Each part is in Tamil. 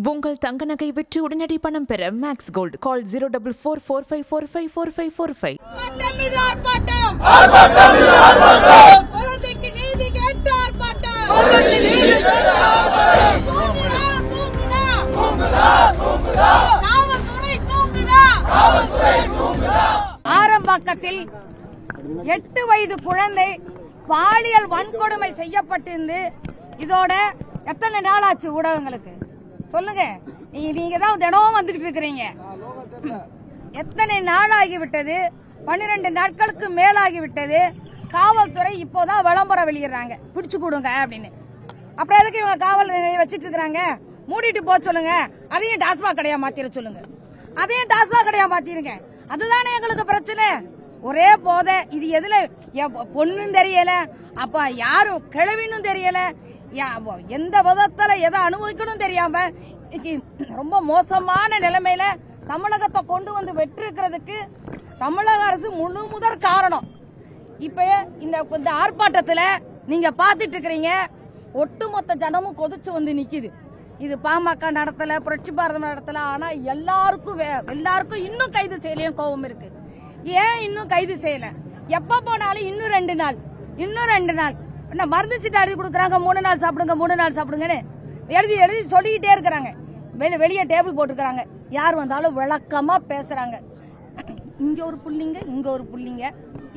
உங்கள் தங்க நகை விற்று உடனடி பணம் பெற மேக்ஸ் கோல்ட் கால் 04445454545. ஆரம்பத்தில் 8 வயது குழந்தை பாலியல் வன்கொடுமை செய்யப்பட்டிருந்து இதோட எத்தனை நாள் ஆச்சு ஊடகங்களுக்கு சொல்லுங்க. நீங்க தான் தினமும் வந்துகிட்டு இருக்கிறீங்க. எத்தனை நாள் ஆகிவிட்டது? 12 நாட்களுக்கு மேலாகிவிட்டது. காவல்துறை இப்போதான் விளம்பரம் வெளியிடுறாங்க, பிடிச்சு கொடுங்க அப்படின்னு. அப்புறம் எதுக்கு இவங்க காவல் நிலையம் வச்சிட்டு இருக்காங்க? மூடிட்டு போக சொல்லுங்க. அதையும் டாஸ்மாக் கடையா மாத்திர சொல்லுங்க. அதையும் டாஸ்மாக் கடையா மாத்திருங்க. அதுதானே எங்களுக்கு பிரச்சனை. ஒரே போதை. இது எதுல பொண்ணும் தெரியல, அப்ப யாரும் கிழவினும் தெரியல, எந்த விதத்துல எதை அனுபவிக்கணும் தெரியாம ரொம்ப மோசமான நிலைமையில தமிழகத்தை கொண்டு வந்து வெற்றிருக்கிறதுக்கு தமிழக அரசு முழு முதற் காரணம். இப்ப இந்த ஆர்ப்பாட்டத்துல நீங்க பாத்துட்டு இருக்கிறீங்க, ஒட்டுமொத்த ஜனமும் கொதிச்சு வந்து நிக்குது. இது பாமக நடத்தல, புரட்சி பாரதம் நடத்தல. ஆனா எல்லாருக்கும் இன்னும் கைது செய்யலையும் கோபம் இருக்கு. ஏன் இன்னும் கைது செய்யல? எப்ப போனாலும் இன்னும் 2 நாள் என்ன மருந்து சீட்டு எழுதி கொடுக்குறாங்க, 3 நாள் சாப்பிடுங்க 3 நாள் சாப்பிடுங்கன்னு எழுதி சொல்லிக்கிட்டே இருக்கிறாங்க. வெளியே டேபிள் போட்டுக்கிறாங்க. யார் வந்தாலும் விளக்கமா பேசுறாங்க. இங்க ஒரு புள்ளிங்க, இங்க ஒரு புள்ளிங்க.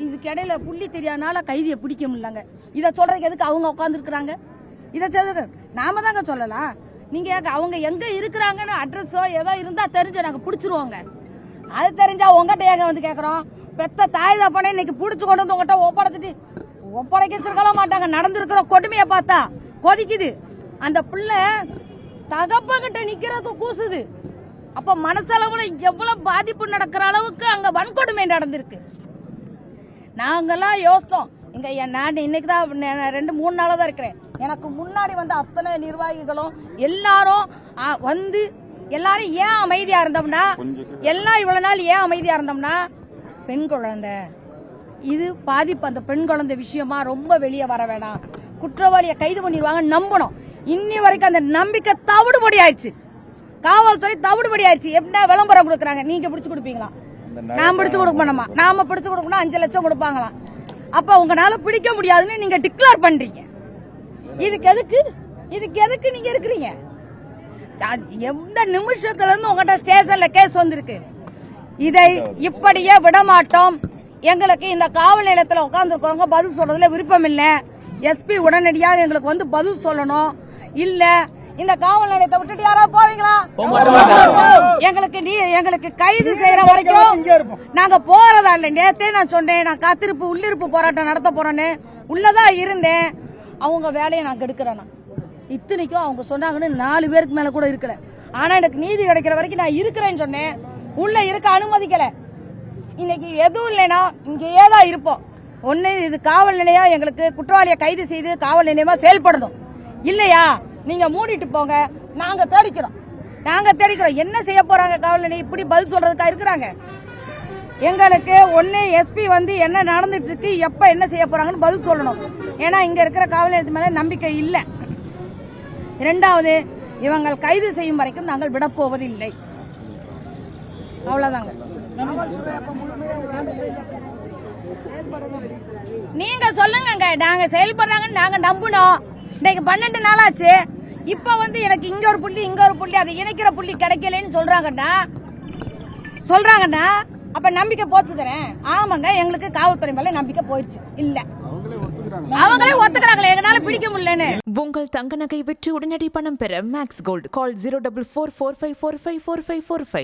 இதுக்கு இடையில புள்ளி தெரியாதனால கைதியை பிடிக்க முடியலங்க. இதை சொல்றதுக்கு எதுக்கு அவங்க உட்கார்ந்து இருக்கிறாங்க? இதை நாம தாங்க சொல்லலாம். நீங்க அவங்க எங்க இருக்கிறாங்கன்னு அட்ரஸோ ஏதோ இருந்தா தெரிஞ்சு நாங்க பிடிச்சிருவோங்க. அது தெரிஞ்சா உங்ககிட்ட ஏங்க வந்து கேக்குறோம். பெத்த தாய் தப்பனே இன்னைக்கு பிடிச்சு கொண்டு வந்து உங்ககிட்ட ஒப்படைச்சிருக்கலாம் மாட்டாங்க. நடந்திருக்கிற கொடுமையை பார்த்தா கொதிக்குது. அந்த பிள்ளை தகப்பகிட்ட நிக்கிறது கூசுது. அப்ப மனசளவுல எவ்வளவு பாதிப்பு நடக்கிற அளவுக்கு அங்க வன்கொடுமை நடந்திருக்கு. நாங்கெல்லாம் யோசித்தோம். இங்க நான் இன்னைக்குதான் 2-3 நாளா தான் இருக்கிறேன். எனக்கு முன்னாடி வந்த அத்தனை நிர்வாகிகளும் எல்லாரும் வந்து எல்லாரும் ஏன் அமைதியா இருந்தோம்னா, எல்லாம் இவ்வளவு நாள் ஏன் அமைதியா இருந்தோம்னா, பெண் குழந்தை இது பாதிப்பு. அந்த பெண் குழந்தை விஷயமா ரொம்ப வெளியே வர வேணாம், குற்றவாளியை கைது பண்ணிடுவாங்க நம்பணும். இன்னி வரைக்கும் அந்த நம்பிக்கை தவிடுபடி ஆயிடுச்சு. காவல்துறை தவிடுபடி ஆயிடுச்சு. எப்படின்னா விளம்பரம் கொடுக்குறாங்க. நீங்க பிடிச்சு கொடுப்பீங்களா? நான் பிடிச்சு கொடுக்க மாட்டோமா? நாம பிடிச்சு கொடுக்கணும் 5 லட்சம் கொடுப்பாங்களாம். அப்ப உங்களால பிடிக்க முடியாதுன்னு நீங்க டிக்ளேர் பண்றீங்க. இதுக்கு எதுக்கு நீங்க இருக்கிறீங்க? எந்த நிமிஷத்துல இருந்து உங்ககிட்ட ஸ்டேஷன்ல கேஸ் வந்திருக்கு. இதை இப்படியே விடமாட்டோம். எங்களுக்கு இந்த காவல் நிலையத்தில் உட்கார்ந்து இருக்கவங்க பதில் சொல்றதுல விருப்பம் இல்ல. எஸ்பி உடனடியாக எங்களுக்கு வந்து பதில் சொல்லணும். இல்ல இந்த காவல் நிலையத்தை விட்டுட்டு யாராவது போவீங்களா? எங்களுக்கு கைது செய்யற வரைக்கும் நாங்க போறதா இல்ல. நேத்தே நான் சொன்னேன், நான் காத்திருப்பு உள்ளிருப்பு போராட்டம் நடத்த போறேன்னு. உள்ளதான் இருந்தேன். அவங்க வேலையை நான் கெடுக்கிறேன். இத்தனைக்கும் அவங்க சொன்னாங்கன்னு 4 பேருக்கு மேல கூட இருக்கல. ஆனா எனக்கு நீதி கிடைக்கிற வரைக்கும் நான் இருக்கிறேன்னு சொன்னேன். உள்ள இருக்க அனுமதிக்கல. இன்னைக்கு எதுவும் இல்லைன்னா இங்கேயே தான் இருப்போம். ஒன்னு இது காவல் நிலையம் எங்களுக்கு குற்றவாளியை கைது செய்து காவல் நிலையமா செயல்படணும். இல்லையா நீங்க மூடிட்டு போங்க, நாங்க தேடிக்கிறோம். என்ன செய்ய போறாங்க காவல் நிலையம்? இப்படி பதில் சொல்றதுக்கா இருக்கிறாங்க? எங்களுக்கு ஒன்னு எஸ்பி வந்து என்ன நடந்துட்டு இருக்கு, எப்ப என்ன செய்ய போறாங்கன்னு பதில் சொல்லணும். ஏன்னா இங்க இருக்கிற காவல் நிலையத்து மேல நம்பிக்கை இல்ல. 2வது, இவங்கள் கைது செய்யும் வரைக்கும் நாங்கள் விடப்போவதில்லை. அவ்வளவுதாங்க. நீங்க சொல்லுங்க. நாங்க செயல்படுறாங்கன்னு நாங்க நம்பணும். இன்னைக்கு 12 நாள் ஆச்சு. இப்ப வந்து எனக்கு இங்க ஒரு புள்ளி அதை இணைக்கிற புள்ளி கிடைக்கலன்னு சொல்றாங்கன்னா அப்ப நம்பிக்கை போச்சு தரேன். ஆமாங்க, எங்களுக்கு காவல்துறை மேல நம்பிக்கை போயிடுச்சு. இல்ல அவங்களே ஒத்துக்கிறாங்களே எங்களால பிடிக்க முடியலன்னு. உங்கள் தங்க நகை விற்று உடனடி பணம் பெற மேக்ஸ் கோல்ட் கால் 04445454545.